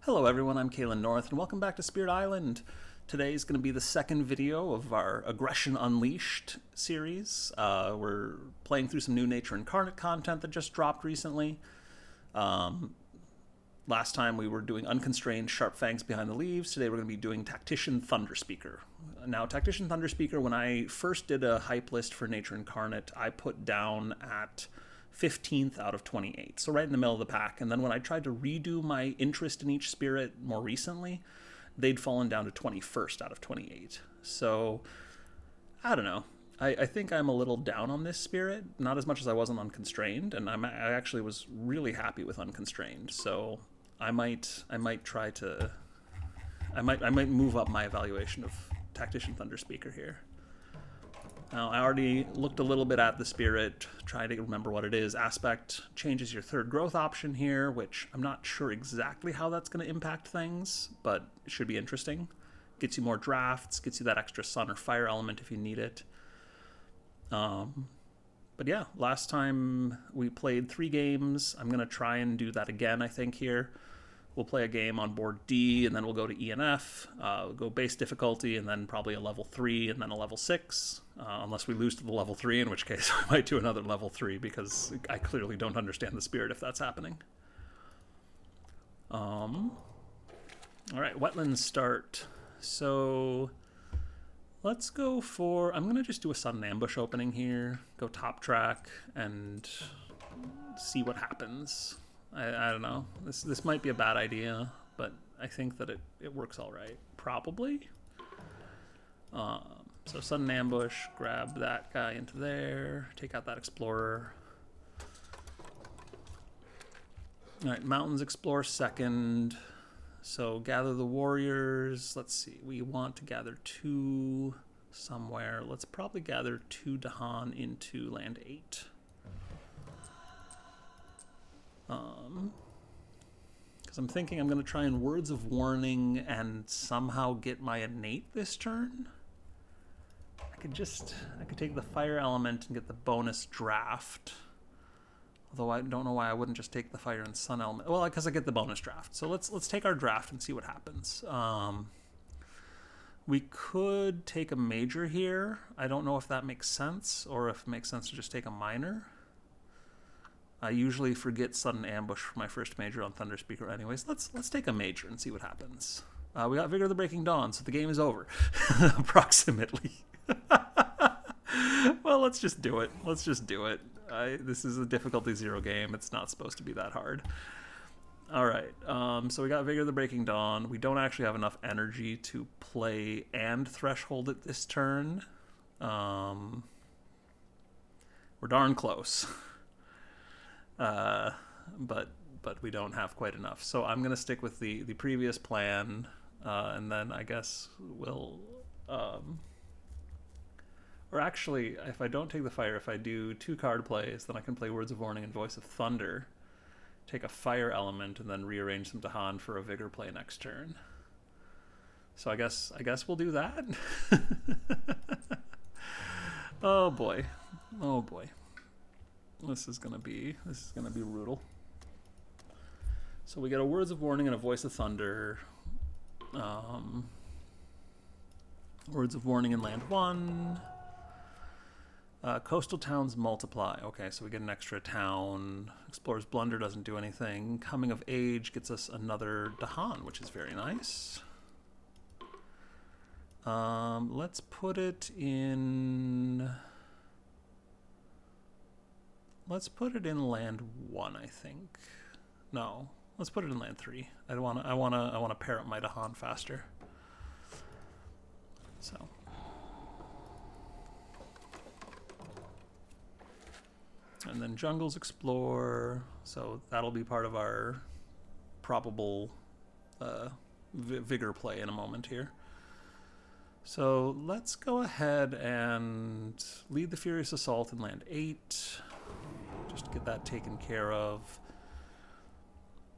Hello everyone, I'm Kalen North, and welcome back to Spirit Island. Today is going to be the second video of our Aggression Unleashed series. We're playing through some new Nature Incarnate content that just dropped recently. Last time we were doing Unconstrained Sharp Fangs Behind the Leaves. Today we're going to be doing Tactician Thunderspeaker. Now, Tactician Thunderspeaker, when I first did a hype list for Nature Incarnate, I put down at 15th out of 28, so right in the middle of the pack. And then when I tried to redo my interest in each spirit more recently, they'd fallen down to 21st out of 28. So, I don't know. I think I'm a little down on this spirit, not as much as I was on Unconstrained, and I actually was really happy with Unconstrained. So I might move up my evaluation of Tactician Thunderspeaker here. Now, I already looked a little bit at the spirit, trying to remember what it is. Aspect changes your third growth option here, which I'm not sure exactly how that's going to impact things, but it should be interesting. Gets you more drafts, gets you that extra sun or fire element if you need it. But yeah, last time we played 3 games. I'm going to try and do that again, I think, here. We'll play a game on board D, and then we'll go to E and F, we'll go base difficulty, and then probably a level 3, and then a level 6, unless we lose to the level 3, in which case we might do another level 3, because I clearly don't understand the spirit if that's happening. Alright, wetlands start. So, let's go for... I'm going to just do a sudden ambush opening here, go top track, and see what happens. I don't know. This might be a bad idea, but I think that it works all right. Probably. So sudden ambush, grab that guy into there, take out that explorer. All right, mountains explore second. So gather the warriors. Let's see. We want to gather 2 somewhere. Let's probably gather 2 Dahan into land 8. Because I'm thinking I'm going to try and Words of Warning and somehow get my innate this turn. I could take the fire element and get the bonus draft. Although I don't know why I wouldn't just take the fire and sun element. Well, because I get the bonus draft. So let's take our draft and see what happens. We could take a major here. I don't know if that makes sense, or if it makes sense to just take a minor. I usually forget sudden ambush for my first major on Thunderspeaker anyways. Let's take a major and see what happens. We got Vigor of the Breaking Dawn, so the game is over. Approximately. Well, let's just do it. Let's just do it. This is a difficulty 0 game. It's not supposed to be that hard. Alright, so we got Vigor of the Breaking Dawn. We don't actually have enough energy to play and Threshold it this turn. We're darn close. But we don't have quite enough. So I'm going to stick with the previous plan, and then I guess we'll... or actually, if I don't take the fire, if I do 2 card plays, then I can play Words of Warning and Voice of Thunder, take a fire element, and then rearrange them to Han for a Vigor play next turn. So I guess we'll do that. Oh boy. Oh boy. This is gonna be brutal. So we get a Words of Warning and a Voice of Thunder. Words of Warning in land 1. Coastal towns multiply. Okay, so we get an extra town. Explorer's Blunder doesn't do anything. Coming of Age gets us another Dahan, which is very nice. Let's put it in... Let's put it in land 1, I think. No, let's put it in land 3. I want to pair up my Dahan faster. So. And then jungles explore. So that'll be part of our probable Vigor play in a moment here. So let's go ahead and lead the Furious Assault in land 8. Just to get that taken care of.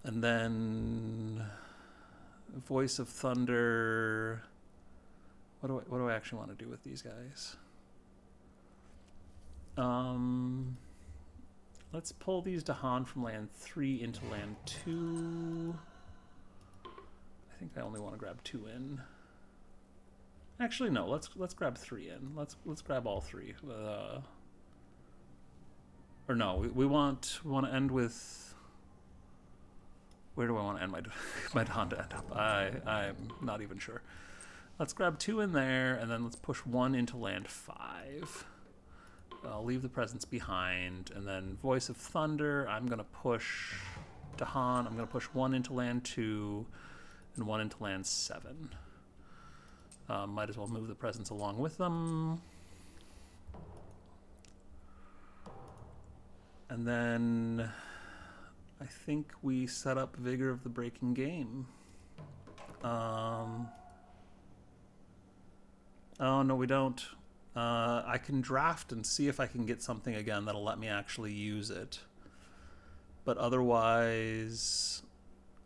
And then Voice of Thunder. What do I actually want to do with these guys? Let's pull these Dahan from land 3 into land 2. think I only want to grab 2 in. Actually, no. Let's grab 3 in. Let's grab all 3. Or no, we want to end with. Where do I want to end my Dawn to end up? I'm not even sure. Let's grab 2 in there, and then let's push 1 into land 5. I'll leave the presence behind, and then Voice of Thunder. I'm gonna push Dahan. I'm gonna push 1 into land 2, and 1 into land 7. Might as well move the presence along with them. And then I think we set up Vigor of the Breaking Game. Oh, no, we don't. I can draft and see if I can get something again that'll let me actually use it. But otherwise,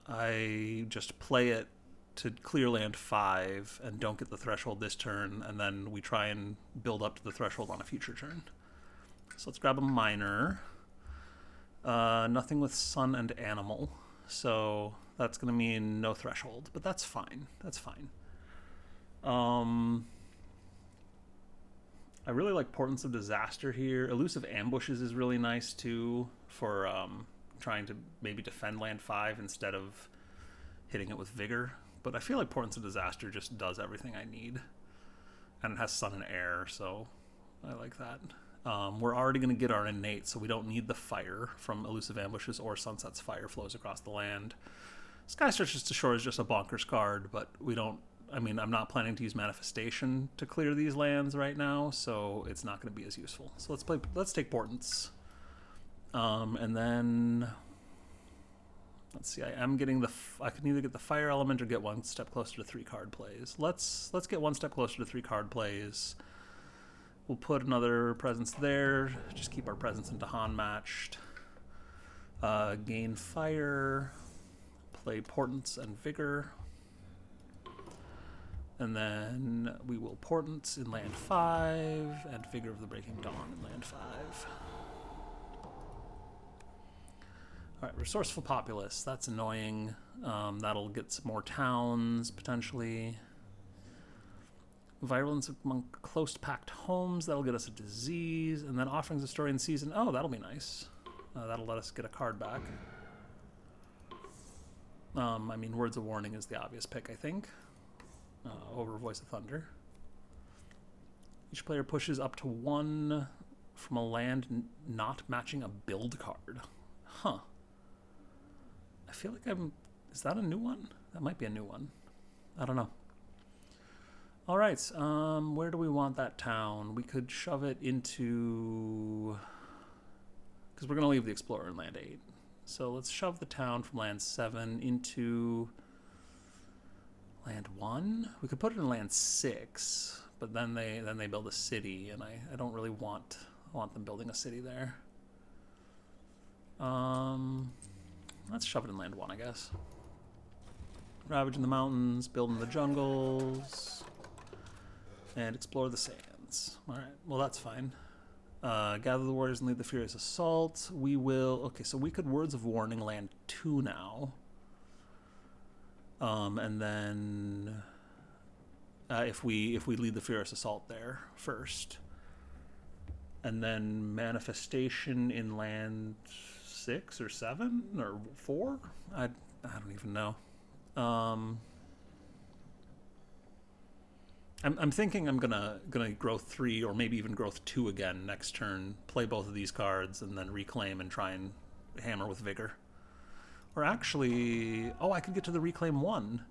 I just play it to clear land 5 and don't get the threshold this turn, and then we try and build up to the threshold on a future turn. So let's grab a minor. Nothing with sun and animal, so that's going to mean no threshold, but that's fine. That's fine. I really like Portents of Disaster here. Elusive Ambushes is really nice too for trying to maybe defend land 5 instead of hitting it with Vigor. But I feel like Portents of Disaster just does everything I need. And it has sun and air, so I like that. We're already going to get our innate, so we don't need the fire from Elusive Ambushes or Sunset's Fire flows across the land. Sky Stretches to Shore is just a bonkers card, but we don't... I mean, I'm not planning to use Manifestation to clear these lands right now, so it's not going to be as useful. So let's take Portents. And then... Let's see, I am getting I can either get the fire element or get one step closer to 3 card plays. Let's get one step closer to 3 card plays. We'll put another presence there. Just keep our presence and Dahan matched. Gain fire. Play Portents and Vigor. And then we will Portents in land 5 and Vigor of the Breaking Dawn in land 5. All right, Resourceful Populace. That's annoying. That'll get some more towns, potentially. Virulence among close-packed homes. That'll get us a disease. And then Offerings of Story and Season. Oh, that'll be nice. That'll let us get a card back. I mean, Words of Warning is the obvious pick, I think, over Voice of Thunder. Each player pushes up to 1 from a land not matching a build card. Huh. I feel like is that a new one? That might be a new one. I don't know. All right, where do we want that town? We could shove it into... Because we're going to leave the Explorer in land 8. So let's shove the town from land 7 into land 1. We could put it in land 6, but then they build a city, and I don't really want them building a city there. Let's shove it in land 1, I guess. Ravage in the mountains, build in the jungles, and explore the sands. All right, well, that's fine. Gather the warriors and lead the furious assault. We will... Okay, so we could Words of Warning land 2 now. And then... if we lead the furious assault there first. And then Manifestation in land 6 or 7 or 4? I don't even know. I'm thinking I'm gonna growth 3 or maybe even growth 2 again next turn. Play both of these cards and then reclaim and try and hammer with Vigor. Or actually, oh, I could get to the reclaim 1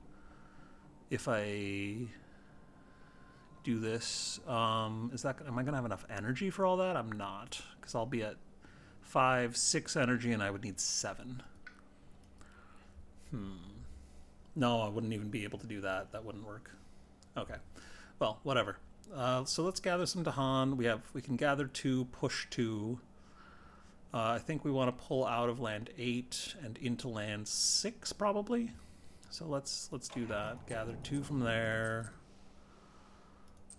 if I do this. Am I gonna have enough energy for all that? I'm not, because I'll be at 5, 6 energy, and I would need 7. No, I wouldn't even be able to do that. That wouldn't work. Okay. Well, whatever. So let's gather some Dahan. We can gather 2, push 2. I think we want to pull out of land 8 and into land 6, probably. So let's do that. Gather 2 from there.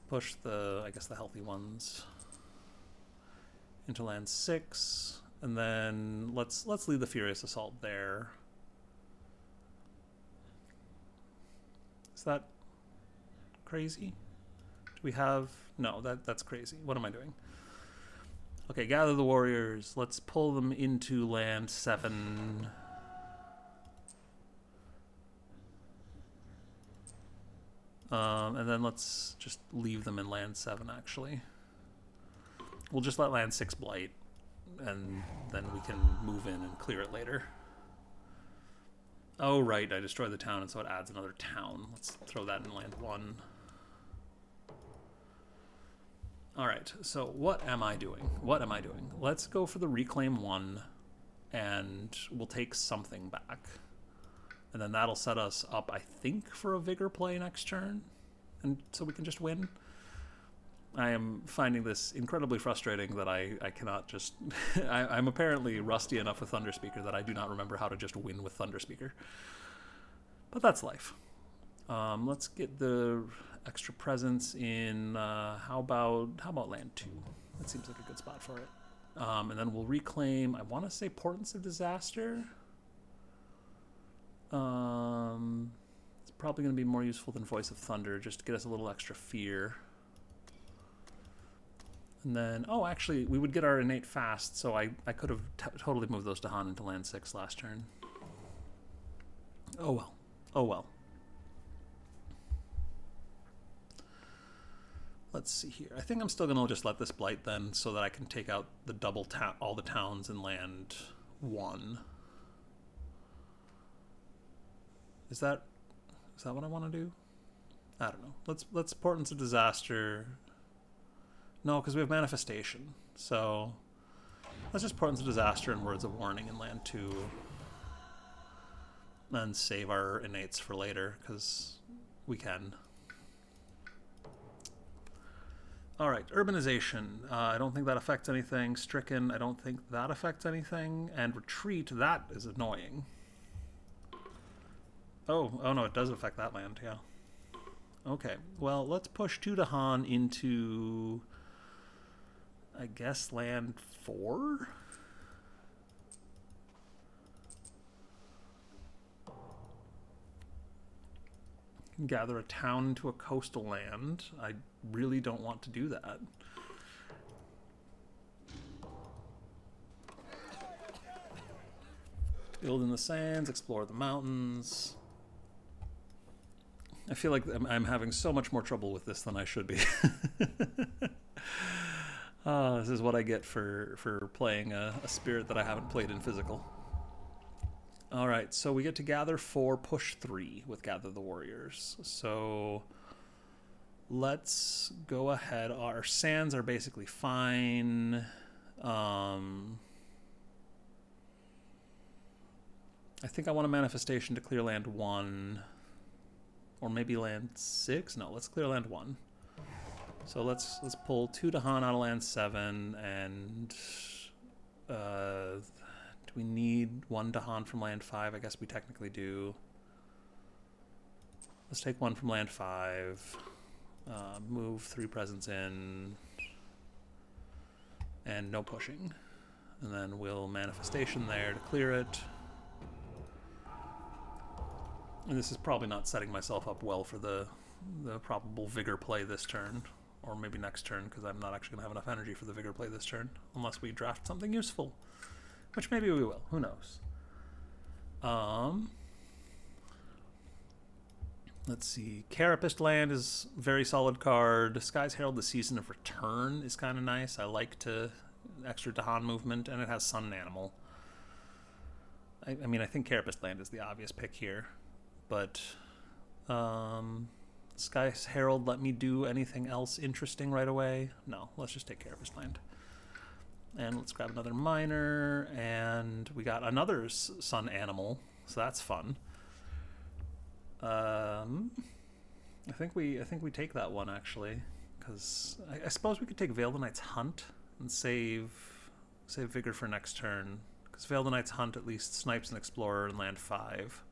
Push I guess the healthy ones into land 6, and then let's lead the Furious Assault there. Is that crazy? Do we have... No, that's crazy. What am I doing? Okay, gather the warriors. Let's pull them into land 7. And then let's just leave them in land 7, actually. We'll just let land 6 blight, and then we can move in and clear it later. Oh, right, I destroyed the town, and so it adds another town. Let's throw that in land 1. Alright, so what am I doing? What am I doing? Let's go for the reclaim 1, and we'll take something back. And then that'll set us up, I think, for a vigor play next turn, and so we can just win. I am finding this incredibly frustrating that I cannot just... I'm apparently rusty enough with Thunderspeaker that I do not remember how to just win with Thunderspeaker. But that's life. Let's get the extra presence in... how about land 2? That seems like a good spot for it. And then we'll reclaim... I want to say Portents of Disaster. It's probably going to be more useful than Voice of Thunder, just to get us a little extra fear. And then, oh, actually, we would get our innate fast, so I could have totally moved those to Han into land 6 last turn. Oh well. Oh well. Let's see here. I think I'm still going to just let this blight then, so that I can take out the all the towns in land 1. Is that what I want to do? I don't know. Let's Portents of Disaster. No, because we have Manifestation. So let's just Portents of Disaster and Words of Warning in land 2. And save our innates for later, because we can. Alright, Urbanization. I don't think that affects anything. Stricken, I don't think that affects anything. And Retreat, that is annoying. Oh no, it does affect that land, yeah. Okay, well, let's push 2 to Han into, I guess, land 4? Gather a town into a coastal land. I really don't want to do that. Build in the sands, explore the mountains. I feel like I'm having so much more trouble with this than I should be. This is what I get for playing a spirit that I haven't played in physical. Alright, so we get to gather 4, push 3 with Gather the Warriors. So let's go ahead. Our sands are basically fine. I think I want a Manifestation to clear land 1. Or maybe land 6? No, let's clear land 1. So let's pull 2 to Han out of land 7, and do we need 1 to Han from land 5? I guess we technically do. Let's take 1 from land 5, move 3 presents in, and no pushing. And then we'll Manifestation there to clear it. And this is probably not setting myself up well for the probable Vigor play this turn. Or maybe next turn, because I'm not actually going to have enough energy for the Vigor play this turn. Unless we draft something useful. Which maybe we will. Who knows? Let's see. Carapist Land is a very solid card. Sky's Herald, the Season of Return is kind of nice. I like extra Dahan movement, and it has Sun Animal. I mean, I think Carapist Land is the obvious pick here. But Sky's Herald let me do anything else interesting right away? No, let's just take Carapist Land. And let's grab another Miner, and we got another Sun Animal, so that's fun. I think we take that one actually, because I suppose we could take Veil the Knight's Hunt and save Vigor for next turn, because Veil the Knight's Hunt at least snipes an Explorer in land 5.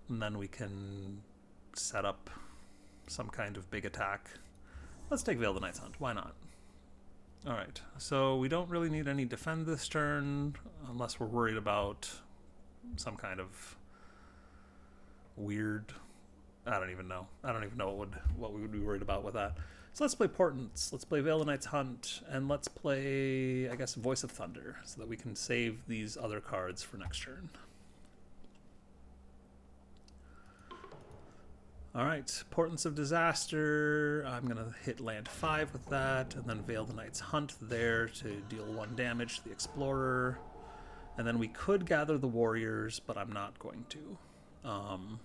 And then we can set up some kind of big attack. Let's take Veil the Knight's Hunt. Why not? Alright, so we don't really need any defend this turn, unless we're worried about some kind of weird. I don't even know. I don't even know what we would be worried about with that. So let's play Portents. Let's play Veil the Knight's Hunt, and let's play, I guess, Voice of Thunder, so that we can save these other cards for next turn. All right, Portents of Disaster. I'm gonna hit land 5 with that, and then Veil the Knight's Hunt there to deal 1 damage to the Explorer. And then we could gather the Warriors, but I'm not going to. I'm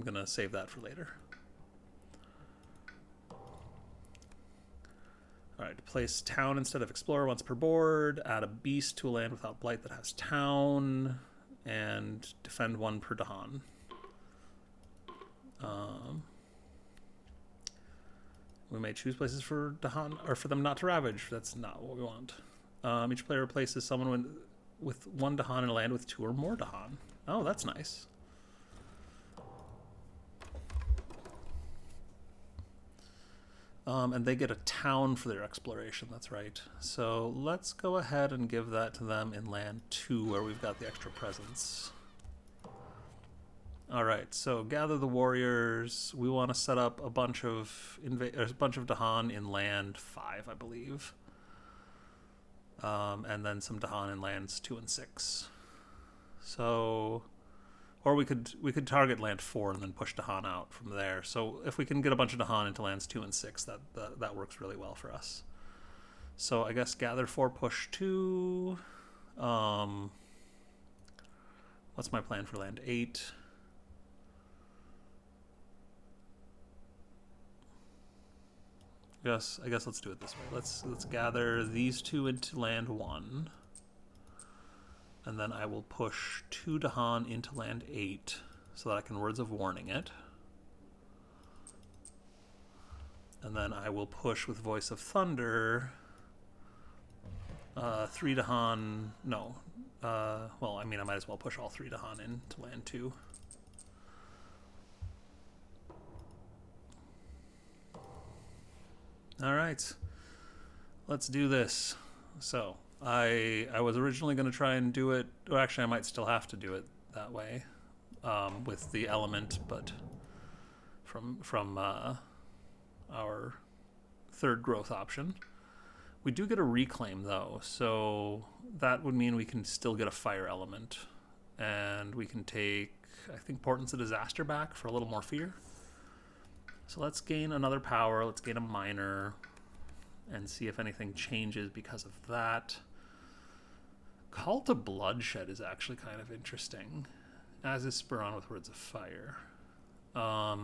gonna save that for later. Alright, place Town instead of Explorer once per board, add a Beast to a land without Blight that has Town, and defend 1 per Dahan. We may choose places for Dahan, or for them not to ravage. That's not what we want. Each player replaces someone with 1 Dahan in a land with 2 or more Dahan. Oh, that's nice. And they get a town for their exploration, that's right. So let's go ahead and give that to them in land 2, where we've got the extra presence. Alright, so gather the Warriors. We want to set up a bunch of Dahan in land 5, I believe. And then some Dahan in lands 2 and 6. So... Or we could target land 4 and then push Dahan out from there. So if we can get a bunch of Dahan into lands 2 and 6, that works really well for us. So I guess gather 4, push 2. What's my plan for land 8? I guess let's do it this way. Let's gather these 2 into land 1. And then I will push 2 Dahan into land 8 so that I can Words of Warning it. And then I will push with Voice of Thunder 3 Dahan. No. Well, I mean, I might as well push all 3 Dahan into land 2. All right. Let's do this. So... I was originally going to try and do it, or actually I might still have to do it that way, with the element, but from our 3rd growth option. We do get a reclaim though, so that would mean we can still get a fire element, and we can take, I think, Portents of Disaster back for a little more fear. So let's gain another power, let's gain a minor, and see if anything changes because of that. Call to Bloodshed is actually kind of interesting, as is Spur On with Words of Fire. I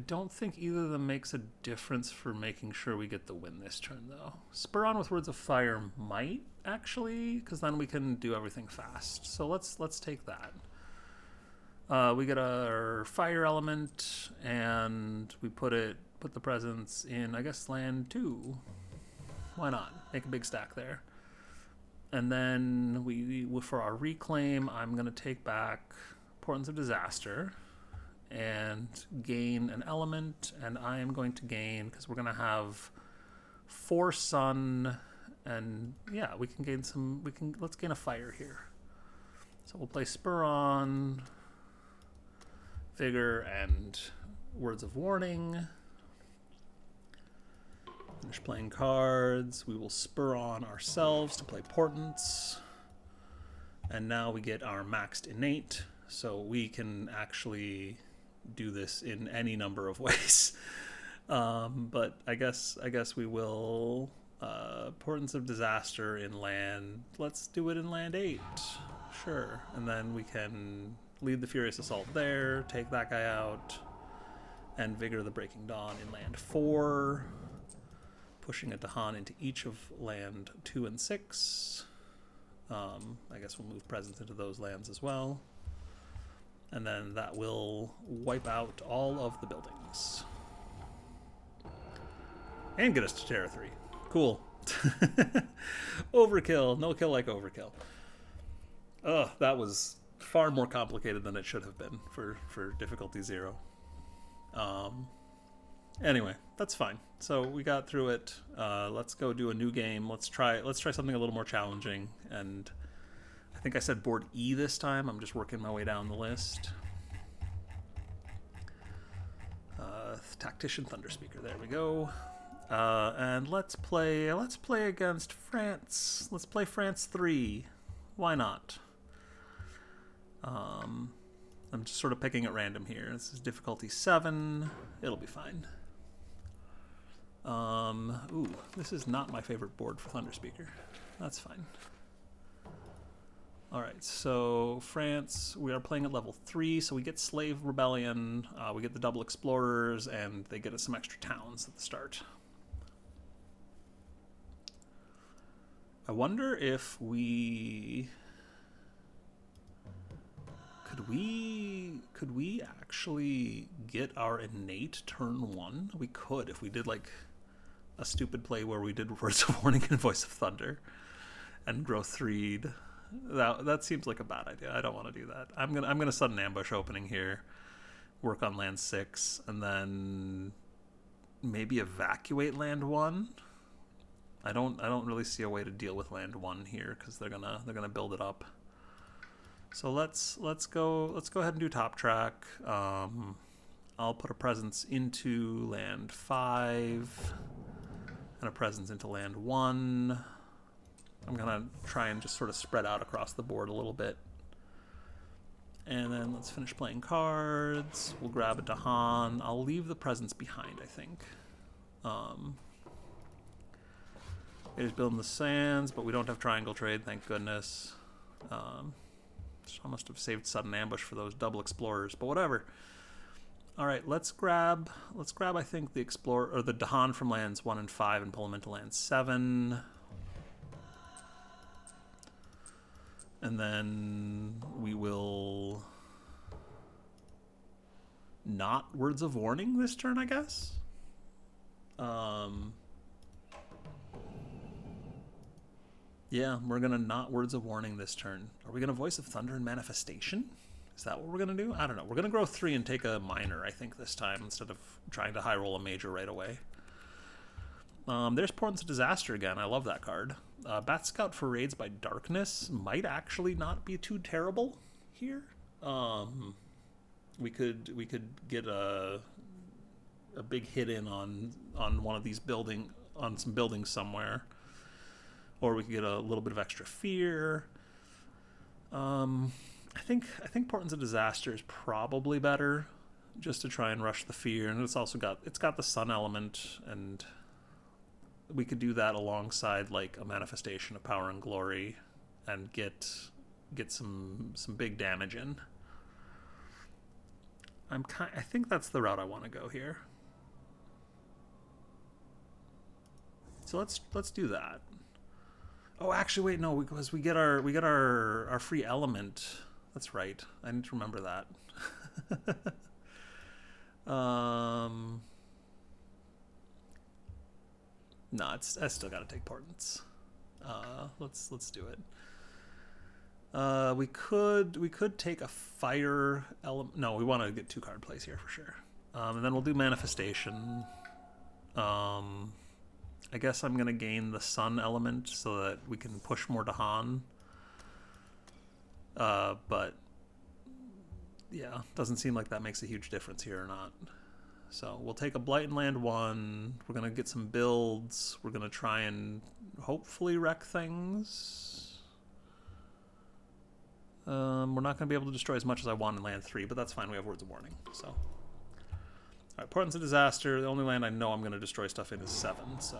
don't think either of them makes a difference for making sure we get the win this turn, though. Spur On with Words of Fire might, actually, because then we can do everything fast. So let's take that. We get our fire element, and we put the presence in, I guess, land 2. Why not? Make a big stack there. And then we for our reclaim, I'm going to take back Portents of Disaster and gain an element, and I am going to gain, because we're going to have 4 sun, and yeah, we can gain some, let's gain a fire here. So we'll play Spur On, Vigor, and Words of Warning. Finish playing cards. We will Spur On ourselves to play Portents. And now we get our maxed innate, so we can actually do this in any number of ways. But I guess we will Portents of Disaster in land. Let's do it in land 8. Sure. And then we can lead the Furious Assault there, take that guy out, and Vigor the Breaking Dawn in land 4, pushing a Dahan into each of land 2 and 6. I guess we'll move presence into those lands as well. And then that will wipe out all of the buildings. And get us to Terra 3. Cool. Overkill. No kill like overkill. Ugh, that was far more complicated than it should have been for difficulty 0. Anyway, that's fine. So we got through it. Let's go do a new game. Let's try something a little more challenging. And I think I said board E this time. I'm just working my way down the list. Tactician Thunderspeaker. There we go. And let's play against France. Let's play France 3. Why not? I'm just sort of picking at random here. This is difficulty 7. It'll be fine. Ooh, this is not my favorite board for Thunderspeaker. That's fine. Alright, so France, we are playing at level 3, so we get Slave Rebellion, we get the double Explorers, and they get us some extra towns at the start. I wonder if we... Could we actually get our innate turn 1? We could if we did like a stupid play where we did Words of Warning and Voice of Thunder and Growth 3'd. That seems like a bad idea. I don't want to do that. I'm gonna sudden ambush opening here, work on land 6, and then maybe evacuate land 1. I don't really see a way to deal with land 1 here because they're gonna build it up. So let's go ahead and do top track. I'll put a presence into land 5 and a presence into land 1. I'm gonna try and just sort of spread out across the board a little bit. And then let's finish playing cards. We'll grab a Dahan. I'll leave the presence behind, I think. It is building the sands, but we don't have triangle trade, thank goodness. So I must have saved sudden ambush for those double explorers, but whatever. All right, let's grab I think the explorer or the Dahan from lands 1 and 5 and pull them into land 7. And then we will not Words of Warning this turn, I guess. Yeah, we're going to not Words of Warning this turn. Are we going to Voice of Thunder and Manifestation? Is that what we're going to do? I don't know. We're going to grow 3 and take a minor, I think, this time, instead of trying to high roll a major right away. There's Portents of Disaster again. I love that card. Bat Scout for Raids by Darkness might actually not be too terrible here. We could get a big hit in on one of these on some buildings somewhere. Or we could get a little bit of extra fear. I think Portents of Disaster is probably better, just to try and rush the fear. And it's also got the sun element, and we could do that alongside like a Manifestation of Power and Glory, and get some big damage in. I think that's the route I want to go here. So let's do that. Oh, actually, wait, no, because we get our free element. That's right. I need to remember that. No, I still got to take Portents. Let's do it. We could take a fire element. No, we want to get 2 card plays here for sure. And then we'll do Manifestation. I guess I'm gonna gain the sun element so that we can push more Dahan. But yeah, doesn't seem like that makes a huge difference here or not. So we'll take a Blight and land 1. We're gonna get some builds. We're gonna try and hopefully wreck things. We're not gonna be able to destroy as much as I want in land 3, but that's fine. We have Words of Warning. So. Alright, Portents of Disaster. The only land I know I'm going to destroy stuff in is 7, so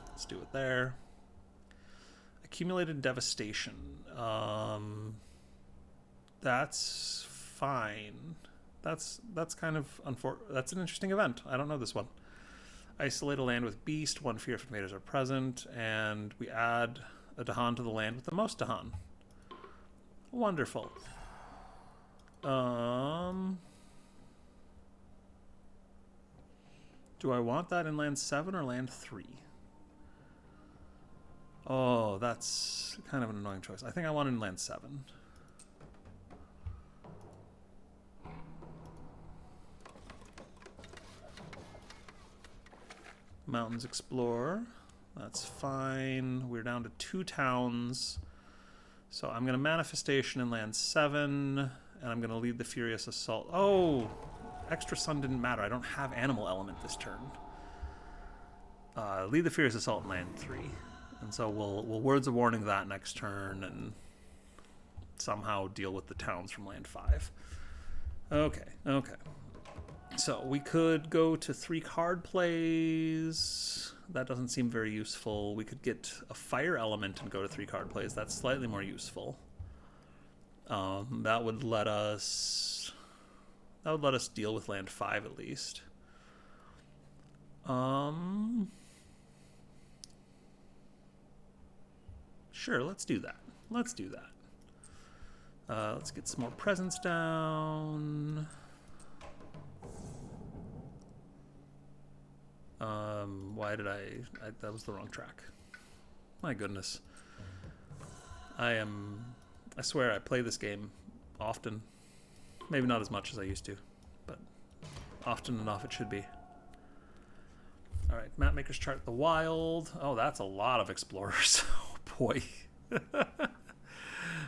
let's do it there. Accumulated Devastation. That's fine. That's kind of that's an interesting event. I don't know this one. Isolate a land with Beast. 1 fear if invaders are present, and we add a Dahan to the land with the most Dahan. Wonderful. Do I want that in land 7 or land 3? Oh, that's kind of an annoying choice. I think I want it in land 7. Mountains explore. That's fine. We're down to 2 towns. So I'm going to Manifestation in land 7, and I'm going to lead the Furious Assault. Oh! Extra Sun didn't matter. I don't have Animal Element this turn. Lead the Furious Assault in land 3. And so we'll Words of Warning that next turn and somehow deal with the towns from land 5. Okay. So we could go to 3 card plays. That doesn't seem very useful. We could get a Fire Element and go to 3 card plays. That's slightly more useful. That would let us deal with land 5 at least. Sure, let's do that. Let's get some more presents down. Why did I that was the wrong track. My goodness. I swear I play this game often. Maybe not as much as I used to, but often enough it should be. Alright, Mapmaker's Chart, the Wild. Oh, that's a lot of explorers. Oh boy.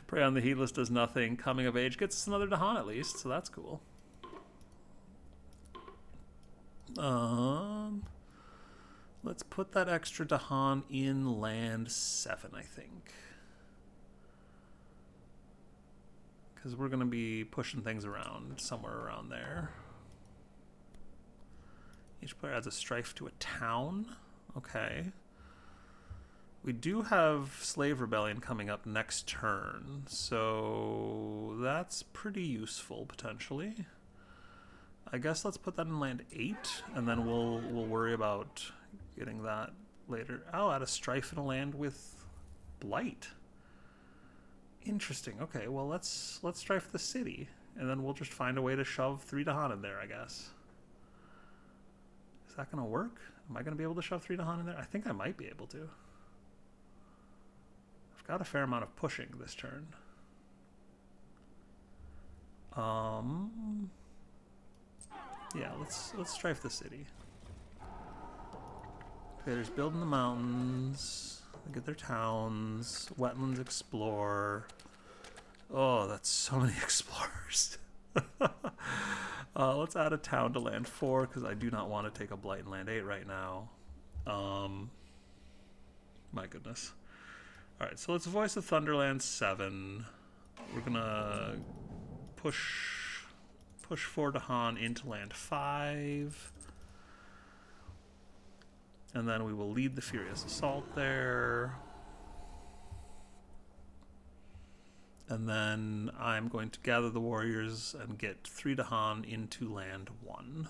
Prey on the Heedless does nothing. Coming of Age gets us another Dahan at least, so that's cool. Let's put that extra Dahan in land 7, I think. Because we're going to be pushing things around somewhere around there. Each player adds a strife to a town. Okay. We do have Slave Rebellion coming up next turn, so that's pretty useful, potentially. I guess let's put that in land 8, and then we'll worry about getting that later. I'll add a strife in a land with Blight. Interesting. Okay, well let's strife the city, and then we'll just find a way to shove 3 Dahan in there, I guess. Is that going to work? Am I going to be able to shove 3 Dahan in there? I think I might be able to. I've got a fair amount of pushing this turn. Yeah, let's strife the city. Traders build in the mountains. They get their towns. Wetlands explore. Oh, that's so many explorers. Let's add a town to land 4 because I do not want to take a blight in land 8 right now. My goodness. All right, so let's voice of Thunderland 7. We're gonna push 4 Dahan into land 5. And then we will lead the Furious Assault there. And then I'm going to gather the warriors and get 3 Dahan into land 1.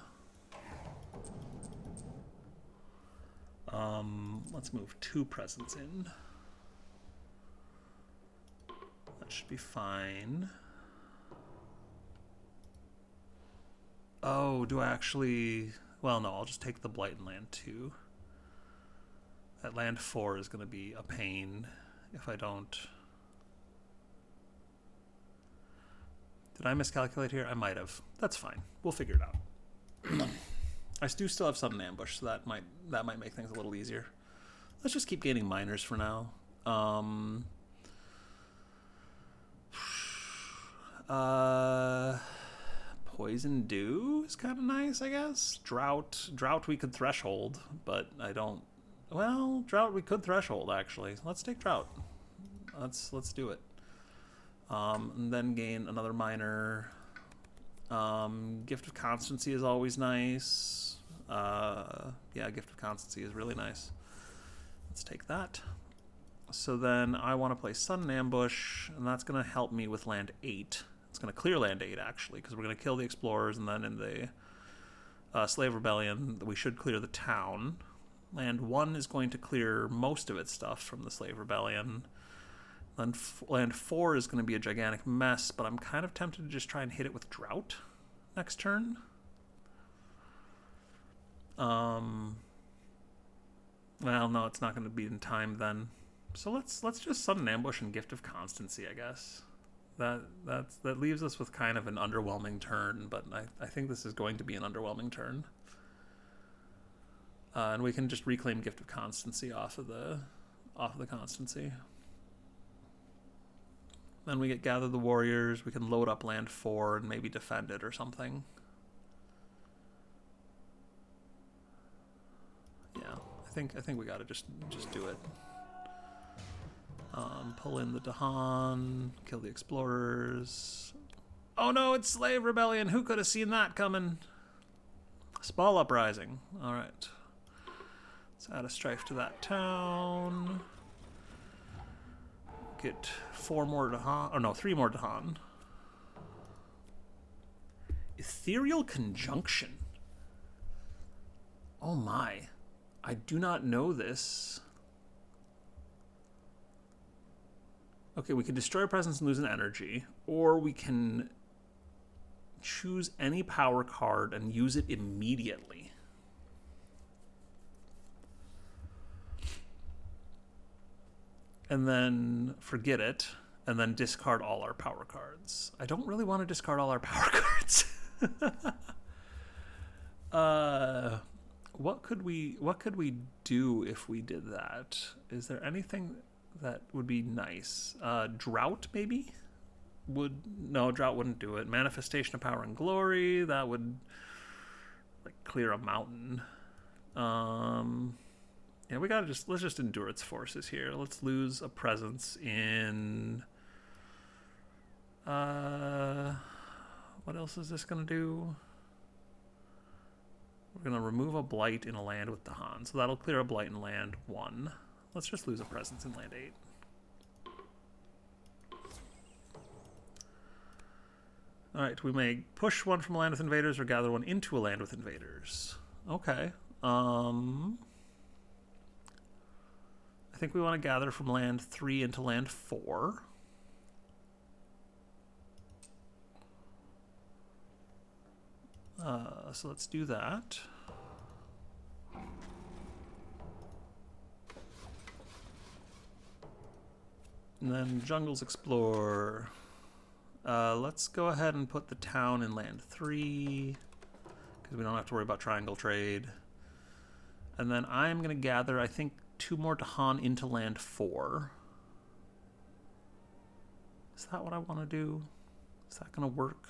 Let's move 2 presents in. That should be fine. Oh, do I actually... Well, no, I'll just take the blight in land 2. That land 4 is going to be a pain if I don't... Did I miscalculate here? I might have. That's fine. We'll figure it out. I do still have Sudden Ambush, so that might make things a little easier. Let's just keep gaining miners for now. Poison Dew is kind of nice, I guess. Drought we could Threshold, but I don't... Well, Drought we could Threshold, actually. Let's take Drought. Let's do it. And then gain another miner. Gift of Constancy is always nice. Yeah, Gift of Constancy is really nice. Let's take that. So then I want to play Sudden Ambush, and that's going to help me with land 8. It's going to clear land 8, actually, because we're going to kill the Explorers, and then in the Slave Rebellion, we should clear the town. Land 1 is going to clear most of its stuff from the Slave Rebellion. Then land 4 is going to be a gigantic mess, but I'm kind of tempted to just try and hit it with Drought next turn. Well, no, it's not going to be in time then. So let's just Sudden Ambush and Gift of Constancy, I guess. That leaves us with kind of an underwhelming turn, but I think this is going to be an underwhelming turn. And we can just reclaim Gift of Constancy off of the Constancy. Then we get Gather the Warriors. We can load up land 4 and maybe defend it or something. Yeah, I think we gotta just do it. Pull in the Dahan, kill the Explorers. Oh no, it's Slave Rebellion. Who could have seen that coming? Spall Uprising. All right. Let's add a strife to that town. Get 4 more Dahan. Oh no, 3 more Dahan. Ethereal Conjunction. Oh my. I do not know this. Okay, we can destroy a presence and lose an energy, or we can choose any power card and use it immediately. And then forget it, and then discard all our power cards. I don't really want to discard all our power cards. What could we do if we did that? Is there anything that would be nice? Drought, maybe? No, Drought wouldn't do it. Manifestation of Power and Glory, that would like clear a mountain. Yeah, let's just endure its forces here. Let's lose a presence in what else is this gonna do? We're gonna remove a blight in a land with Dahan, so that'll clear a blight in land 1. Let's just lose a presence in land 8. Alright, we may push 1 from a land with invaders or gather 1 into a land with invaders. Okay. I think we want to gather from land 3 into land 4. So let's do that. And then Jungles Explore. Let's go ahead and put the town in land 3, because we don't have to worry about triangle trade. And then I'm going to gather, I think, 2 more Dahan into land 4. Is that what I want to do? Is that going to work?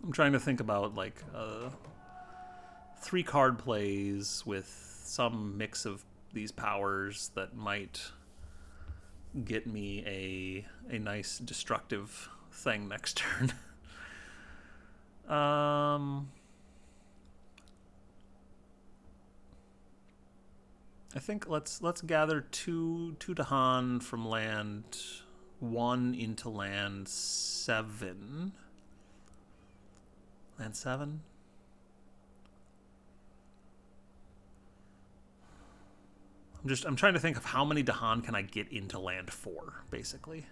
I'm trying to think about, like, 3 card plays with some mix of these powers that might get me a nice destructive thing next turn. I think let's gather 2 Dahan from land 1 into land 7. Land 7? I'm trying to think of how many Dahan can I get into land 4, basically.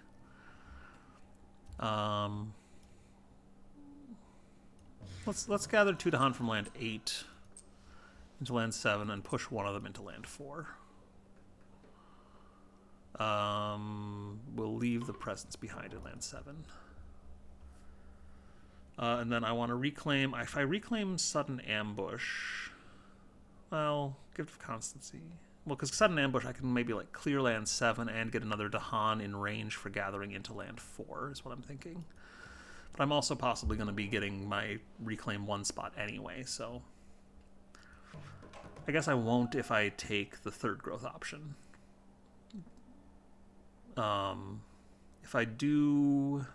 Let's gather 2 Dahan from land 8 into land 7 and push 1 of them into land 4. We'll leave the presence behind in land 7. And then I want to reclaim... If I reclaim Sudden Ambush... Well, Gift of Constancy... Well, because Sudden Ambush, I can maybe like clear land 7 and get another Dahan in range for gathering into land 4, is what I'm thinking. But I'm also possibly going to be getting my reclaim 1 spot anyway, so... I guess I won't if I take the 3rd growth option. If I do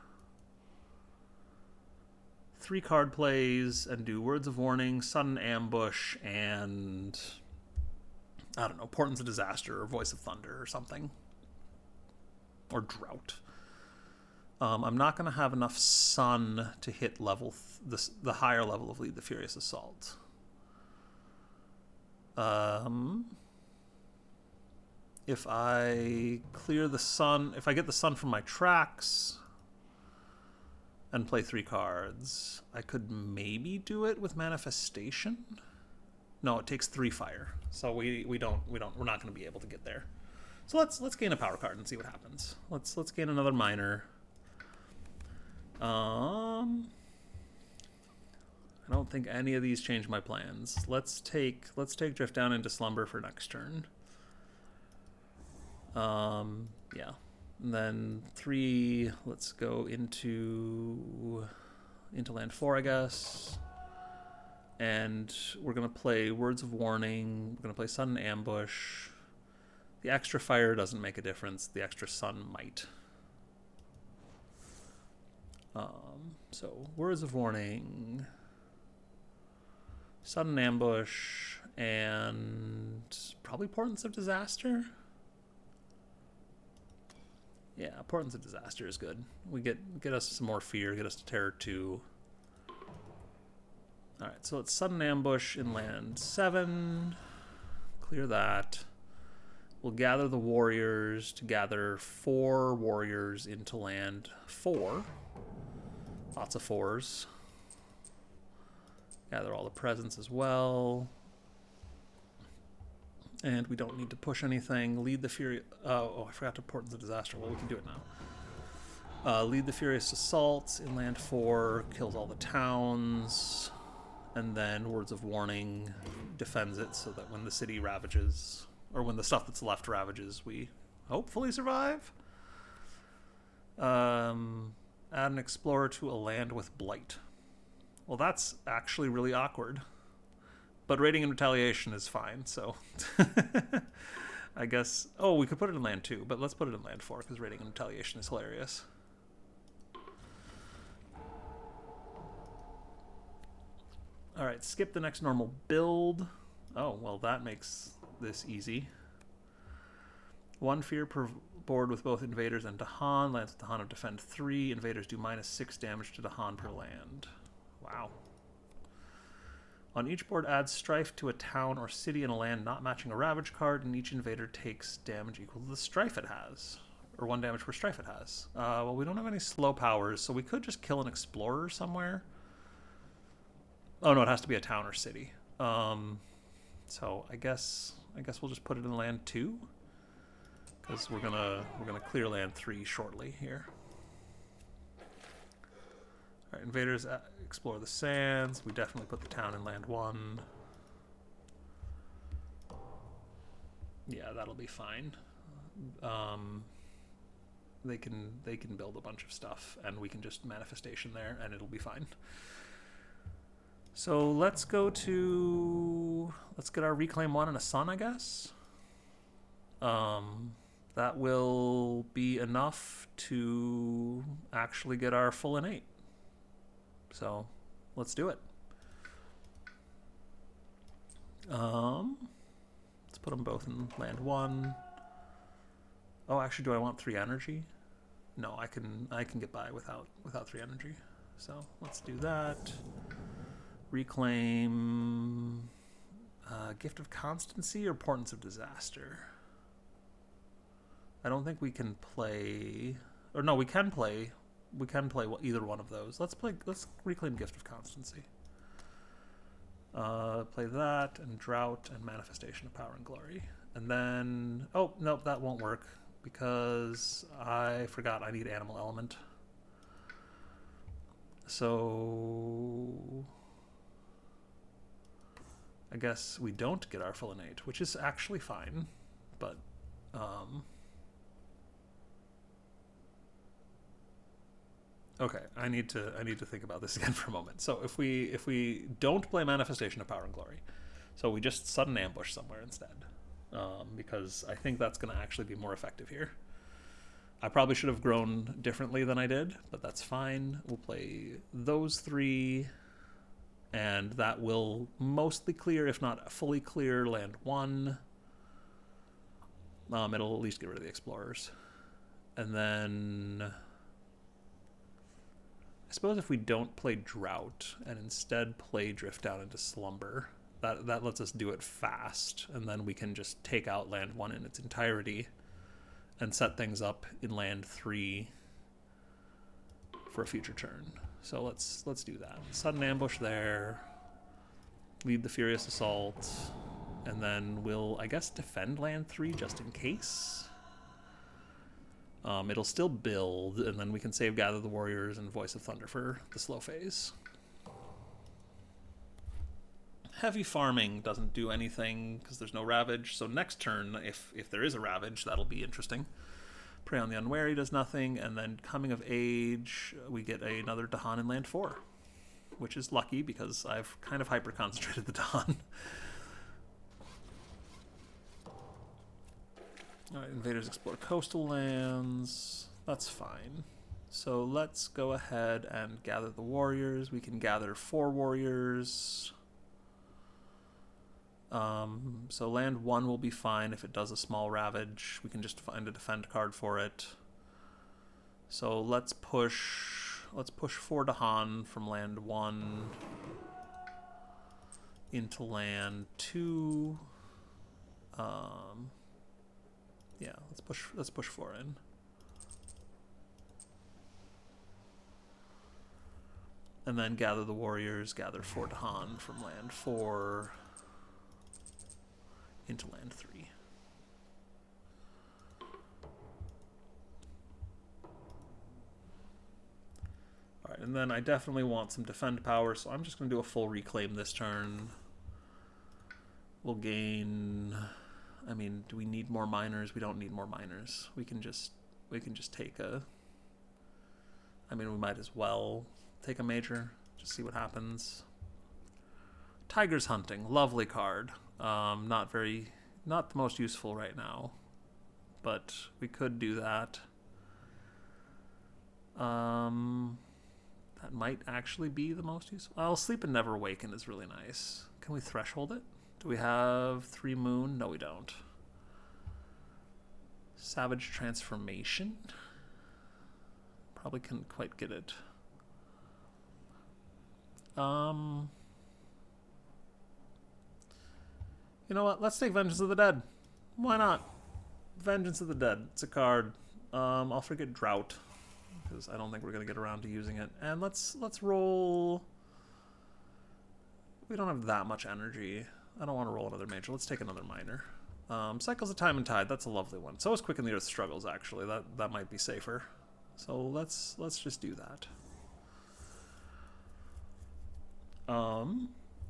3 card plays and do Words of Warning, Sudden Ambush, and I don't know, Portents of Disaster or Voice of Thunder or something, or Drought, I'm not going to have enough Sun to hit level the higher level of Lead the Furious Assault. If I clear the Sun, if I get the Sun from my tracks and play 3 cards, I could maybe do it with Manifestation. No, it takes 3 fire, so we're not going to be able to get there. So let's gain a power card and see what happens. Let's gain another minor. And I don't think any of these change my plans. Let's take Drift Down into Slumber for next turn. Yeah. And then 3, let's go into land 4, I guess. And we're going to play Words of Warning. We're going to play Sudden Ambush. The extra fire doesn't make a difference. The extra sun might. So, Words of Warning, Sudden Ambush, and probably Portents of Disaster. Yeah, Portents of Disaster is good. We get us some more fear, get us to Terror 2. Alright, so let's Sudden Ambush in land 7. Clear that. We'll gather the warriors to gather 4 warriors into land 4. Lots of 4s. Gather all the presents as well. And we don't need to push anything. Lead the Furious... Oh, I forgot to Portents of Disaster. Well, we can do it now. Lead the Furious Assault in land 4. Kills all the towns. And then Words of Warning defends it so that when the city ravages, or when the stuff that's left ravages, we hopefully survive. Add an explorer to a land with blight. Well, that's actually really awkward. But raiding and retaliation is fine, so... I guess... Oh, we could put it in land 2, but let's put it in land 4, because raiding and retaliation is hilarious. Alright, skip the next normal build. Oh, well, that makes this easy. 1 fear per board with both invaders and Dahan. Lands with Dahan of defend 3. Invaders do -6 damage to Dahan per land. Wow. On each board, add strife to a town or city in a land not matching a Ravage card, and each invader takes damage equal to the strife it has. Or 1 damage per strife it has. Well, we don't have any slow powers, so we could just kill an explorer somewhere. Oh no, it has to be a town or city. So I guess we'll just put it in land 2. Because we're gonna clear land 3 shortly here. Alright, invaders explore the sands. We definitely put the town in land 1. Yeah, that'll be fine. They can build a bunch of stuff, and we can just manifestation there, and it'll be fine. So let's get our Reclaim 1 and a Sun, I guess. That will be enough to actually get our full innate. So let's do it. Let's put them both in land 1. Oh, actually, do I want 3 energy? No, I can get by without 3 energy. So let's do that. Reclaim, Gift of Constancy or Portents of Disaster. I don't think we can play, or no, we can play either one of those. Let's reclaim Gift of Constancy. Play that and Drought and Manifestation of Power and Glory, and then oh nope, that won't work because I forgot I need Animal Element. So I guess we don't get our full innate, which is actually fine, but okay, I need to think about this again for a moment. So if we don't play Manifestation of Power and Glory, so we just Sudden Ambush somewhere instead, because I think that's going to actually be more effective here. I probably should have grown differently than I did, but that's fine. We'll play those 3. And that will mostly clear, if not fully clear, land 1. It'll at least get rid of the explorers. And then I suppose if we don't play Drought and instead play Drift Down into Slumber, that lets us do it fast, and then we can just take out land 1 in its entirety and set things up in land 3 for a future turn. So let's do that. Sudden Ambush there. Lead the Furious Assault. And then we'll, I guess, defend land 3 just in case. It'll still build, and then we can save Gather the Warriors and Voice of Thunder for the slow phase. heavy farming doesn't do anything because there's no Ravage. So next turn, if there is a Ravage, that'll be interesting. Prey on the Unwary does nothing, and then Coming of Age, we get another Dahan in land 4, which is lucky because I've kind of hyper-concentrated the Dahan. Alright, invaders explore coastal lands. That's fine. So let's go ahead and gather the warriors. We can gather 4 warriors. So land 1 will be fine if it does a small Ravage. We can just find a defend card for it. So let's push 4 Dahan from land 1 into land 2. Yeah, let's push 4 in. And then gather the warriors, gather 4 Dahan from land 4 into land 3. Alright, and then I definitely want some defend power, so I'm just going to do a full reclaim this turn. We'll gain... I mean, do we need more miners? We don't need more miners. We can just take a... I mean, we might as well take a major, just see what happens. Tiger's Hunting, lovely card. Not the most useful right now, but we could do that. That might actually be the most useful. Well, Sleep and Never Awaken is really nice. Can we threshold it? Do we have 3 Moon? No, we don't. Savage Transformation? Probably couldn't quite get it. You know what? Let's take Vengeance of the Dead. Why not? Vengeance of the Dead. It's a card. I'll forget Drought, because I don't think we're going to get around to using it. And let's roll... We don't have that much energy. I don't want to roll another major. Let's take another minor. Cycles of Time and Tide. That's a lovely one. So is Quicken the Earth Struggles, actually. That might be safer. So let's just do that.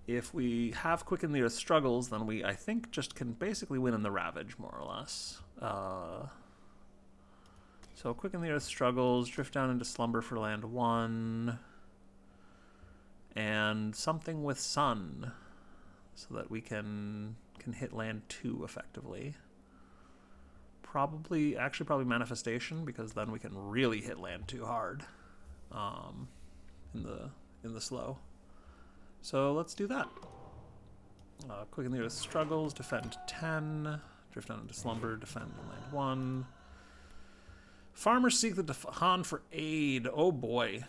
If we have Quicken the Earth Struggles, then we, I think, just can basically win in the Ravage, more or less. So Quicken the Earth Struggles, drift down into Slumber for land 1, and something with Sun, so that we can hit land 2 effectively. Probably Manifestation, because then we can really hit land 2 hard in the slow. So let's do that. Quicken the Earth Struggles, defend 10, drift down into Slumber, defend land 1. Farmers seek the Dahan for aid. Oh boy.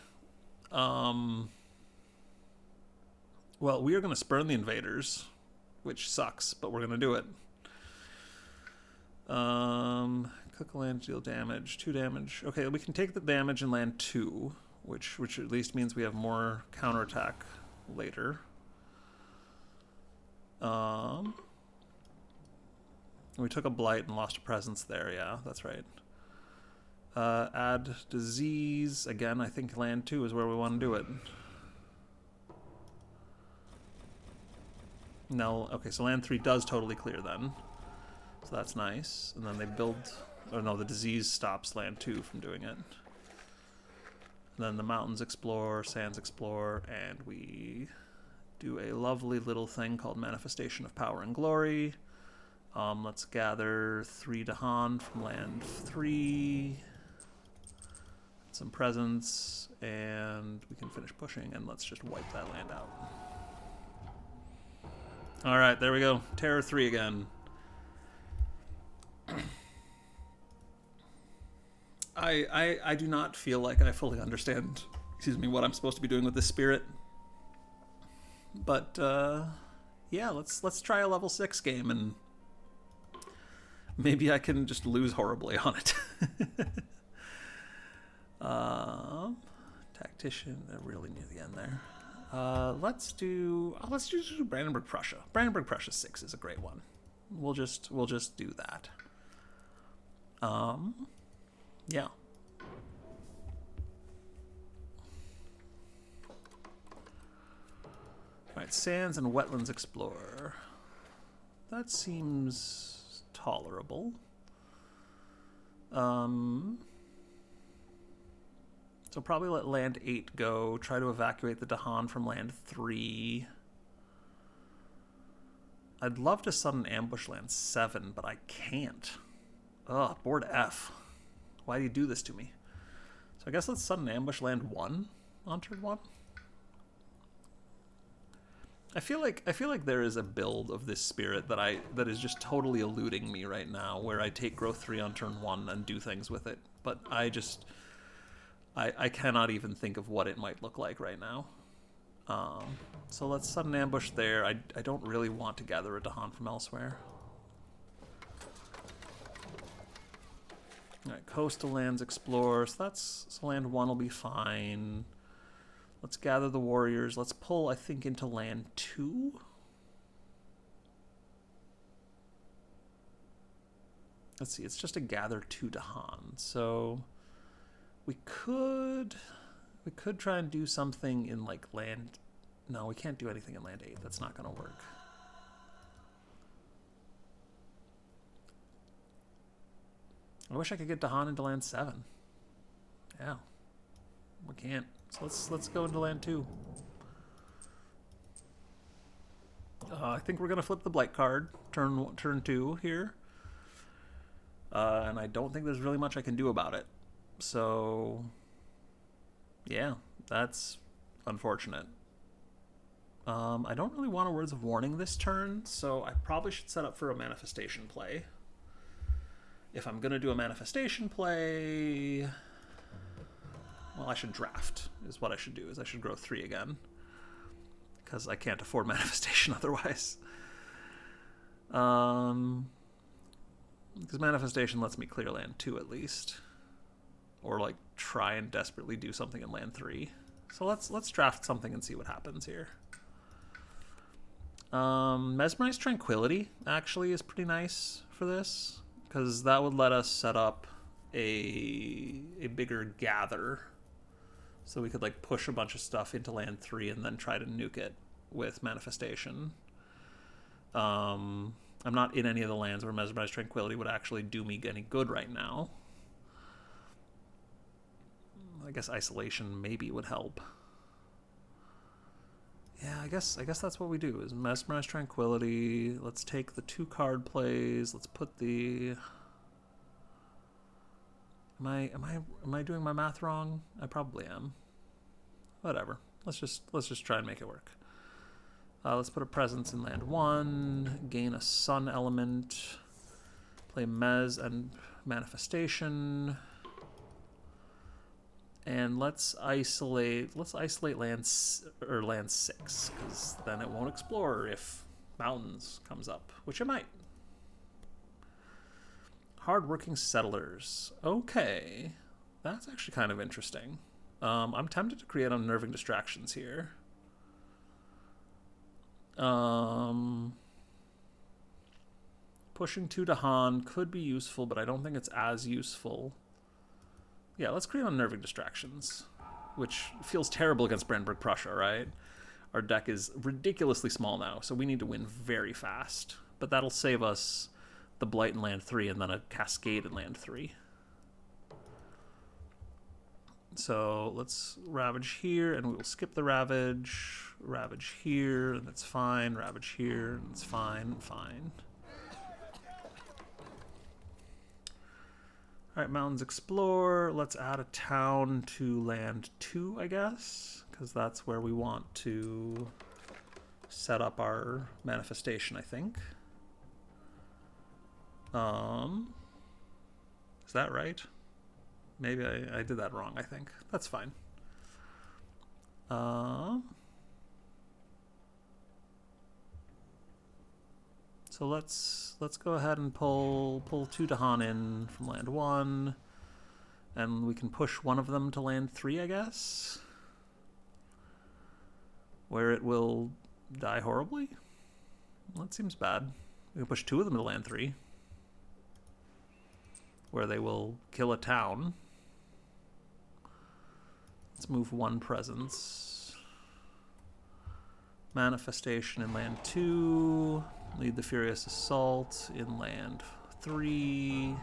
Well, we are going to spurn the invaders, which sucks, but we're going to do it. Cook land, deal damage, 2 damage. Okay, we can take the damage in land 2, which at least means we have more counterattack later. We took a blight and lost a presence there, yeah, that's right. Add disease. Again, I think land 2 is where we want to do it. No, okay, so land 3 does totally clear then. So that's nice. And then they build... Oh no, the disease stops land 2 from doing it. And then the mountains explore, sands explore, and we do a lovely little thing called Manifestation of Power and Glory. Let's gather 3 Dahan from land 3. Some presents, and we can finish pushing, and let's just wipe that land out. Alright, there we go. Terror 3 again. I do not feel like I fully understand, what I'm supposed to be doing with this spirit. But, yeah, let's try a level 6 game, and maybe I can just lose horribly on it. Tactician, really near the end there. Let's do Brandenburg Prussia. Brandenburg Prussia 6 is a great one. We'll just do that. Yeah. Alright, Sands and Wetlands Explorer. That seems tolerable. So probably let land 8 go. Try to evacuate the Dahan from land 3. I'd love to sudden ambush land 7, but I can't. Ugh, board F. Why do you do this to me? So I guess let's sudden ambush land 1 on turn 1. I feel like there is a build of this spirit that is just totally eluding me right now, where I take growth 3 on turn 1 and do things with it. But I cannot even think of what it might look like right now. So let's sudden ambush there. I don't really want to gather a Dahan from elsewhere. Alright, coastal lands explore. So land 1 will be fine. Let's gather the warriors. Let's pull, I think, into land 2. Let's see, it's just a gather 2 Dahan. So we could try and do something in like land. No, we can't do anything in land 8. That's not going to work. I wish I could get Dahan into land 7. Yeah, we can't. So let's go into land 2. I think we're gonna flip the blight card turn 2 here, and I don't think there's really much I can do about it. So yeah, that's unfortunate. I don't really want a Words of Warning this turn, so I probably should set up for a manifestation play. If I'm gonna do a manifestation play, well, I should draft, is what I should do, is I should grow 3 again. Because I can't afford manifestation otherwise. Because manifestation lets me clear land 2 at least. Or like try and desperately do something in land 3. So let's draft something and see what happens here. Mesmerized Tranquility actually is pretty nice for this. Because that would let us set up a bigger gather. So we could like push a bunch of stuff into land 3 and then try to nuke it with manifestation. I'm not in any of the lands where Mesmerized Tranquility would actually do me any good right now. I guess Isolation maybe would help. Yeah, I guess that's what we do, is Mesmerized Tranquility. Let's take the 2 card plays. Let's put the... Am I doing my math wrong? I probably am. Whatever. Let's just try and make it work. Let's put a presence in land 1, gain a sun element, play Mez and manifestation, and let's isolate land 6, because then it won't explore if mountains comes up, which it might. Hardworking settlers. Okay, that's actually kind of interesting. I'm tempted to create unnerving distractions here. Pushing 2 Dahan could be useful, but I don't think it's as useful. Yeah, let's create unnerving distractions, which feels terrible against Brandenburg Prussia, right? Our deck is ridiculously small now, so we need to win very fast. But that'll save us the Blight in land 3 and then a Cascade in land 3. So let's Ravage here, and we will skip the Ravage. Ravage here, and it's fine. Ravage here, and it's fine. Fine. Alright, Mountains Explore. Let's add a town to land 2, I guess, because that's where we want to set up our manifestation, I think. Is that right? Maybe I did that wrong, I think. That's fine. So let's go ahead and pull 2 Dahan in from land 1, and we can push one of them to land 3, I guess, where it will die horribly. Well, that seems bad. We can push 2 of them to land 3, where they will kill a town. Let's move 1 presence. Manifestation in land 2. Lead the Furious Assault in land 3.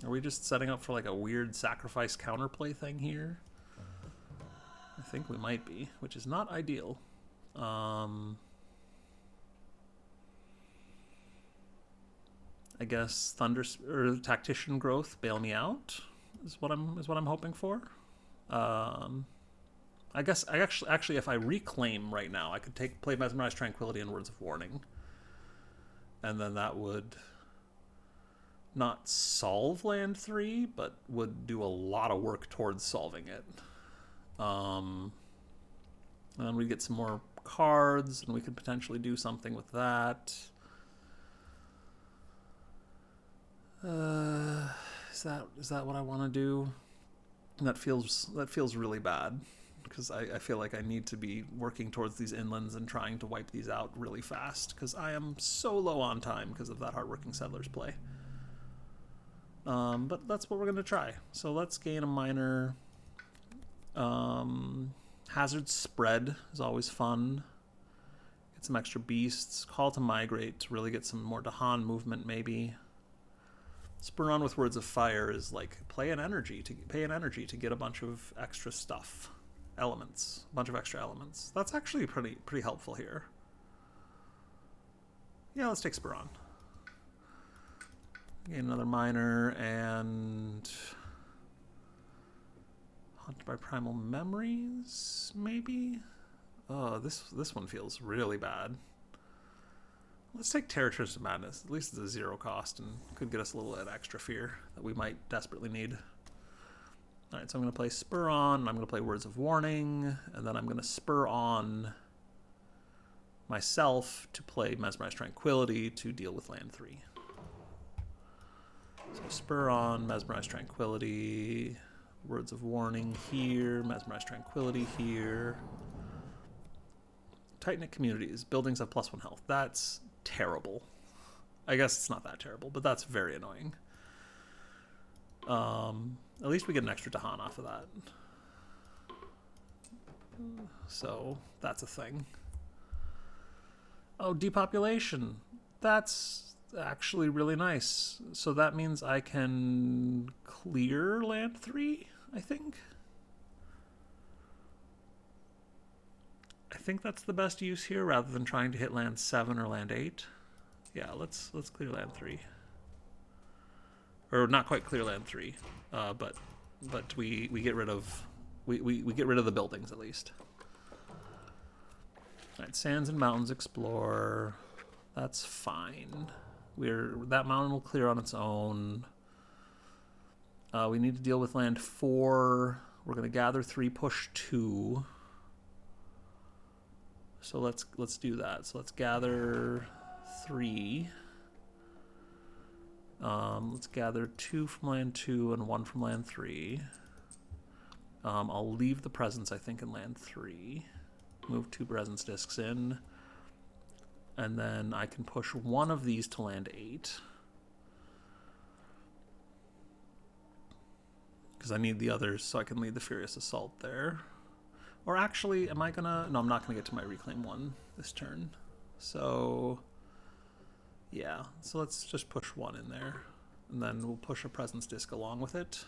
Are we just setting up for like a weird sacrifice counterplay thing here? I think we might be, which is not ideal. I guess Tactician growth bail me out is what I'm hoping for. I guess actually if I reclaim right now, I could play Mesmerized Tranquility and Words of Warning, and then that would not solve land 3, but would do a lot of work towards solving it. And then we get some more cards, and we could potentially do something with that. Is that what I want to do? That feels really bad, because I feel like I need to be working towards these inlands and trying to wipe these out really fast, because I am so low on time because of that Hardworking Settlers play. But that's what we're going to try. So let's gain a minor. Hazard Spread is always fun. Get some extra beasts. Call to Migrate to really get some more Dahan movement, maybe. Spur on with Words of Fire is like pay an energy to get a bunch of extra stuff. Elements. A bunch of extra elements. That's actually pretty helpful here. Yeah, let's take Spur on. Gain another minor, and Haunted by Primal Memories, maybe? Oh, this one feels really bad. Let's take Territories of Madness. At least it's a 0 cost and could get us a little bit of extra fear that we might desperately need. Alright, so I'm going to play Spur on, and I'm going to play Words of Warning, and then I'm going to Spur on myself to play Mesmerized Tranquility to deal with land 3. So Spur on, Mesmerized Tranquility, Words of Warning here, Mesmerized Tranquility here. Tight-knit communities, buildings have +1 health. That's terrible. I guess it's not that terrible, but that's very annoying. At least we get an extra Dahan off of that. So that's a thing. Oh, depopulation. That's actually really nice. So that means I can clear land 3, I think. I think that's the best use here, rather than trying to hit land 7 or land 8. Yeah, let's clear land 3. Or not quite clear land 3, but we get rid of we get rid of the buildings at least. All right, Sands and Mountains explore. That's fine. That mountain will clear on its own. We need to deal with land 4. We're going to gather 3, push 2. So let's do that. So let's gather 3. Let's gather 2 from land 2 and 1 from land 3. I'll leave the presence, I think, in land 3. Move 2 presence discs in. And then I can push 1 of these to land 8. Because I need the others so I can lead the Furious Assault there. Or actually, am I gonna... No, I'm not gonna get to my Reclaim 1 this turn. So... yeah, so let's just push 1 in there. And then we'll push a Presence Disc along with it.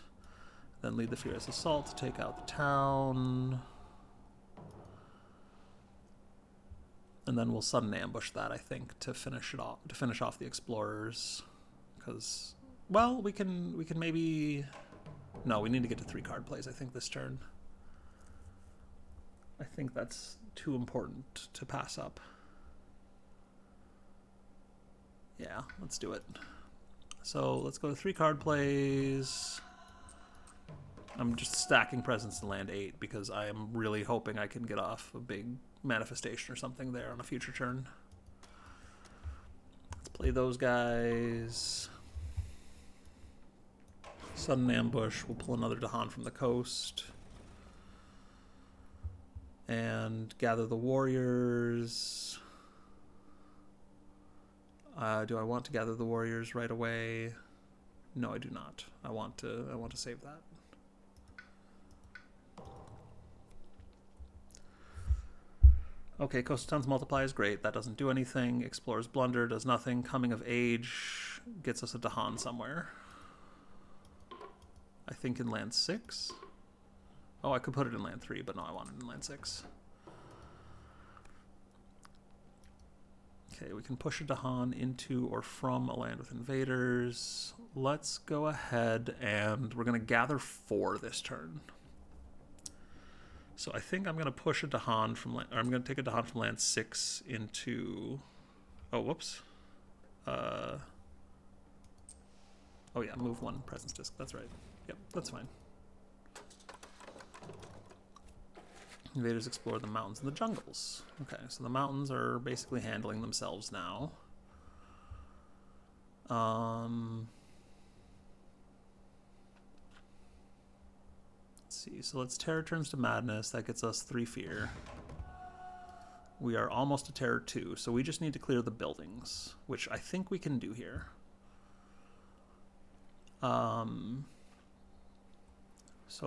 Then lead the Furious Assault to take out the town. And then we'll sudden ambush that, I think, to finish it off, to finish off the explorers. Because, well, we can maybe... No, we need to get to 3 card plays, I think, this turn. I think that's too important to pass up. Yeah, let's do it. So let's go to 3 card plays. I'm just stacking presence in land 8 because I am really hoping I can get off a big manifestation or something there on a future turn. Let's play those guys. Sudden ambush. We'll pull another Dahan from the coast. And gather the warriors. Do I want to gather the warriors right away? No, I do not. I want to save that. Okay, Coastal Towns Multiply is great. That doesn't do anything. Explorer's Blunder does nothing. Coming of Age gets us a Dahan somewhere. I think in land 6. Oh, I could put it in land 3, but no, I want it in land 6. Okay, we can push a Dahan into or from a land with invaders. Let's go ahead and we're going to gather 4 this turn. So I think I'm going to push a Dahan from land, or I'm going to take a Dahan from land 6 into, oh, whoops. Oh yeah, move 1 presence disc, that's right. Yep, that's fine. Invaders explore the mountains and the jungles. Okay, so the mountains are basically handling themselves now. Let's see, so let's Terror turns to Madness. That gets us 3 fear. We are almost to Terror 2, so we just need to clear the buildings, which I think we can do here. So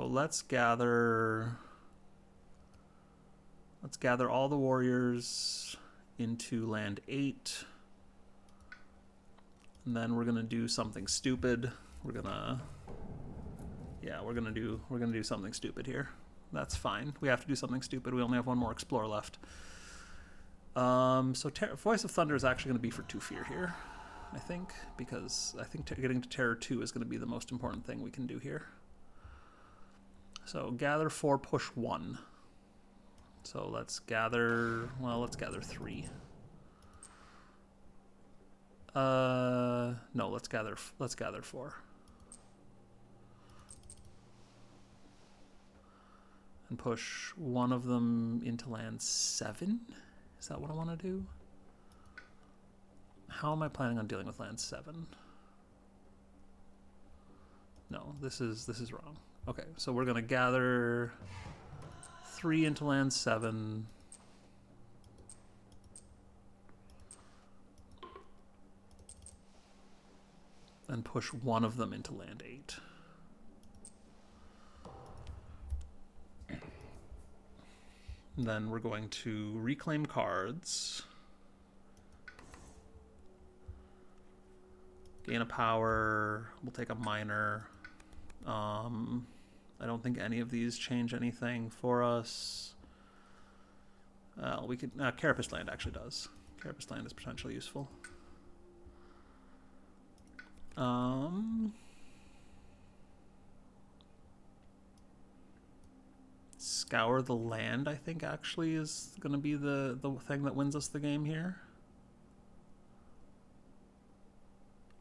let's gather all the warriors into land 8. And then we're gonna do something stupid. We're gonna do something stupid here. That's fine. We have to do something stupid. We only have 1 more Explorer left. So Voice of Thunder is actually gonna be for 2 fear here, I think, because I think getting to Terror 2 is gonna be the most important thing we can do here. So gather 4, push 1. So let's gather 3. No, let's gather 4. And push 1 of them into land 7? Is that what I want to do? How am I planning on dealing with land 7? No, this is wrong. Okay, so we're gonna gather 3 into land 7. And push 1 of them into land 8. And then we're going to reclaim cards. Gain a power. We'll take a minor. I don't think any of these change anything for us. We could Carapace Land actually does. Carapace Land is potentially useful. Scour the Land, I think, actually is going to be the thing that wins us the game here.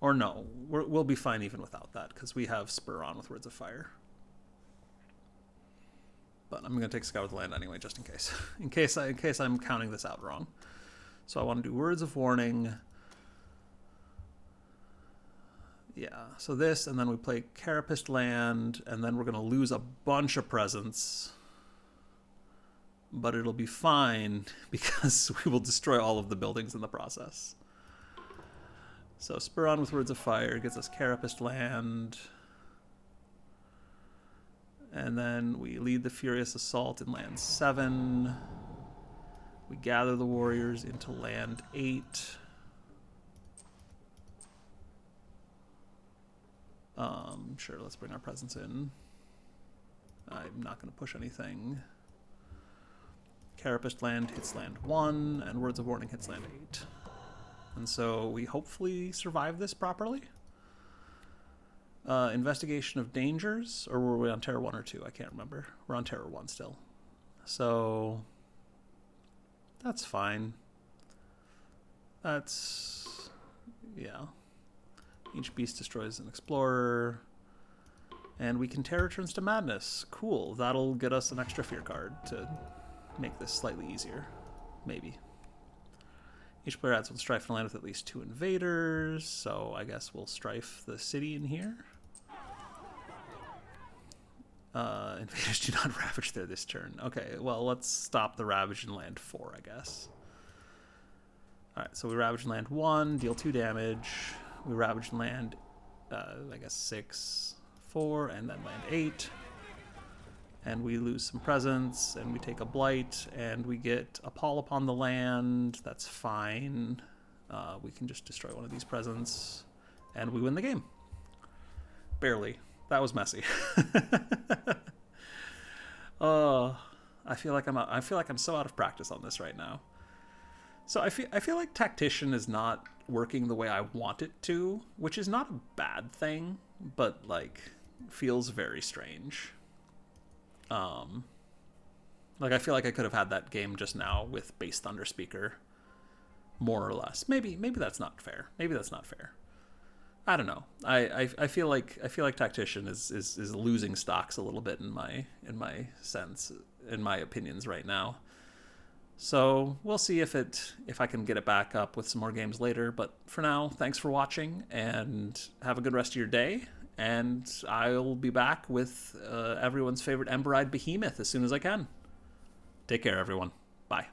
Or no, we'll be fine even without that, because we have Spur on with Words of Fire. But I'm going to take Scour the Land anyway, just in case. in case I'm counting this out wrong. So I want to do Words of Warning. Yeah, so this, and then we play Carapace Land, and then we're going to lose a bunch of presents. But it'll be fine, because we will destroy all of the buildings in the process. So Spur on with Words of Fire gets us Carapace Land. And then we lead the Furious Assault in land 7. We gather the warriors into land 8. Sure, let's bring our presence in. I'm not going to push anything. Carapace Land hits land 1, and Words of Warning hits land 8. And so we hopefully survive this properly. Investigation of Dangers, or were we on Terror 1 or 2? I can't remember. We're on Terror 1 still. So that's fine. That's, yeah. Each beast destroys an explorer. And we can Terror turns to Madness. Cool. That'll get us an extra fear card to make this slightly easier. Maybe. Each player adds 1 strife in a land with at least 2 invaders, so I guess we'll strife the city in here. Invaders do not ravage there this turn. Okay, well, let's stop the ravage in land 4, I guess. Alright, so we ravage in land 1, deal 2 damage. We ravage in land, I guess 6, 4, and then land 8. and we lose some presence, and we take a blight, and we get a Pall upon the land. That's fine. We can just destroy one of these presents, and we win the game. Barely. That was messy. I feel like I'm so out of practice on this right now. So I feel like Tactician is not working the way I want it to, which is not a bad thing, but like feels very strange. Like I feel like I could have had that game just now with base Thunderspeaker, more or less. Maybe that's not fair. Maybe that's not fair. I don't know. I feel like Tactician is losing stocks a little bit in my sense, in my opinions right now. So we'll see if I can get it back up with some more games later. But for now, thanks for watching, and have a good rest of your day. And I'll be back with everyone's favorite Emberide Behemoth as soon as I can. Take care, everyone. Bye.